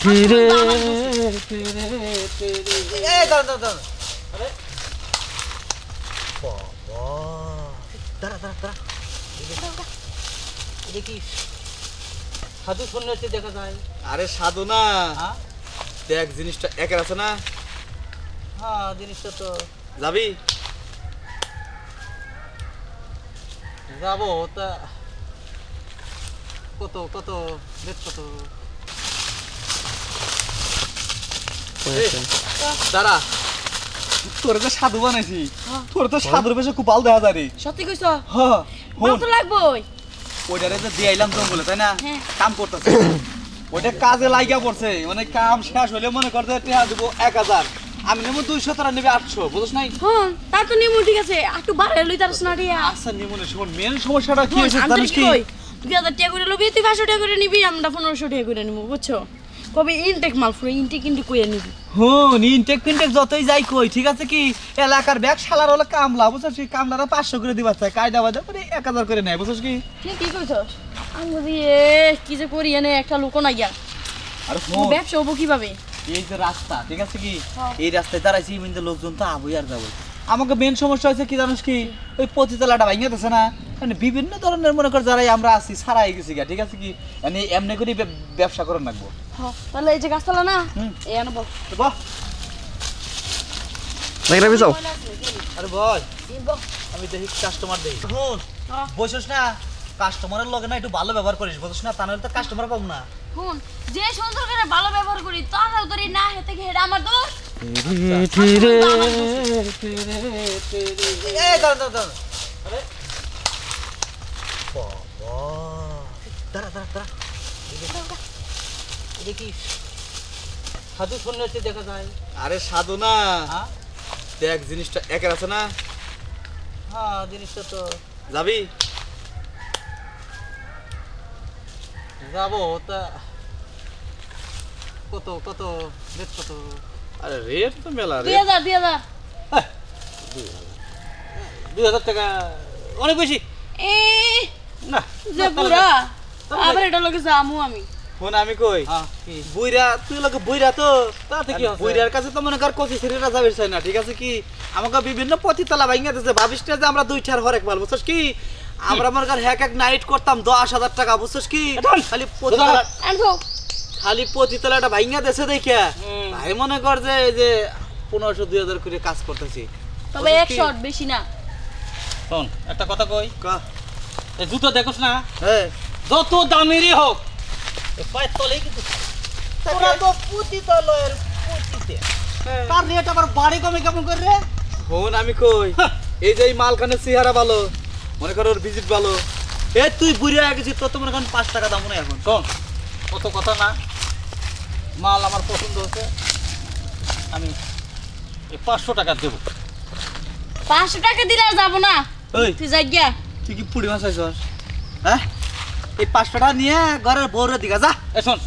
ধীরে এই দাঁড়া আরে বাবা দাঁড়া দেখি সাধু সন্ন্যাসী দেখা যায়। আরে সাধু না, দেখ জিনিসটা একের আছে না। হ্যাঁ জিনিসটা তো যাবি? যাবো তা কত কত রেট কত? দাঁড়া, তোর যে সাধু বানাইছি, তোর তো সাধুর বেশে খুব ভালো দেখা যায় রে। সত্যি কইছো? হ্যাঁ কত লাগবই? ওইটারে যে দিয়ে আইলাম জঙ্গলে, তাই না? কাম করতেছে, ওইটা কাজে লাগিয়া পড়ছে। মানে কাম শেষ হলে মনে করতে টেহা দেবো 1000, আমি নেবো 200, তারা নেবে 800, বুঝছ নাই? হ্যাঁ তা তো নিমু, ঠিক আছে, একটু বাড়াই লই তার স্নাডিয়া। আচ্ছা নিমো না, শোন মেন সমস্যাটা কি হয়েছে জানিস কি? 2000 টাকা করে লবি, তুই 500 টাকা করে নিবি, আমরা 1500 টাকা করে নিবো, বুঝছো? কবে ইনটেক মাল ফুরে ইনটেক কইয়া নিবি। হুন ইনটেক ফিনটেক যতই যাই কই, ঠিক আছে কি এলাকার ব্যাগ শালার হলো কামলা, বুঝছিস? কামলারা 500 করে দিবা চাই, কায়দা বাদে করে 1000 করে নেয়, বুঝছিস কি? কি কইছস? আমি বুঝি কি যে করি এনে একটা লোক না গিয়া। আর ব্যবসা হবো কিভাবে? এই যে রাস্তা, ঠিক আছে কি, এই রাস্তায় দাঁড়াইছি, কিন্তু লোকজন তো আবই আর যাবো। আমাকে মেন সমস্যা হয়েছে কি জানিস কি, ওই পতিতলাটা ভাঙিয়ে দিচ্ছে না, মানে বিভিন্ন ধরনের মনে কর যারাই আমরা আছি সারাই গেছি গা, ঠিক আছে কি, মানে এমনি করে ব্যবসা করে রাখবো। তাহলে এই যে গাছতলা না, এই আনবো। বাহ আরে বল, আমি দেখি কাস্টমার দেখি। শুন বসিস না, কাস্টমারের লগে না একটু ভালো ব্যবহার করিস, বুঝছিস না? তা নাহলে তো কাস্টমার পাবো না। শুন, যে সুন্দর করে ভালো ব্যবহার করি, তাহলে তোর না হেতে ঘেড়ে আমার দোষ। ধীরে এই দাঁড়া আরে বাবা দাঁড়া দেখি সাধু সন্ন্যাসী দেখা যায়। আরে সাধু না, দেখ জিনিসটা একের আছে না। হ্যাঁ জিনিসটা তো যাবি? যাবো তা কত কত রেট কত? আরে রেট তো মেলা রে। 2000 2000 টাকা অনেক বেশি। না যে বুড়া আবার এটা লগে যামু আমি। ফোন আমি কই, বুইরা তুই লোকে বুইরা তো, তাতে কি আছে? বুইরার কাছে তো মনে কর কচি ছেলেরা যাবে চাই না, ঠিক আছে কি? আমাকে বিভিন্ন পতিতলা ভাঙিয়ে দিতেছে, ভাবিস না যে আমরা 2-4 হরেক মাল, বুঝছিস কি? আমরা মনে কর এক নাইট করতাম 10,000 টাকা, বুঝছিস কি? খালি পতিতলাটা ভাঙিয়ে দিতেছে দেখে ভাই মনে কর যে এই যে 1500-2000 করে কাজ করতেছি। তবে 100 বেশি না। শোন একটা কথা কই, এই জুতো দেখোস না, হ্যাঁ যত দামেরই হোক পায়ের তলেই কিন্তু তোরা তো পতিতলের পতিতে, তার রেট আবার বাড়ি কমে কেমন করে রে? ফোন আমি কই, এই যে এই মালখানের চেহারা ভালো, মনে কর ওর ভিজিট ভালো, এ তুই বুড়ি হয়ে গেছিস, তোর তো মনে করেন 5 টাকা দাম মনে এখন। শোন কত কথা না, মাল আমার পছন্দ হচ্ছে, আমি 500 টাকা দেবো। 500 টাকা দিলে আর যাবো না, ওই তুই যাই গিয়া। তুই কি পুড়ি মাছ আইছস? হ্যাঁ এই 500 টাকা নিয়ে ঘরের বউরে দিগা যা। শোন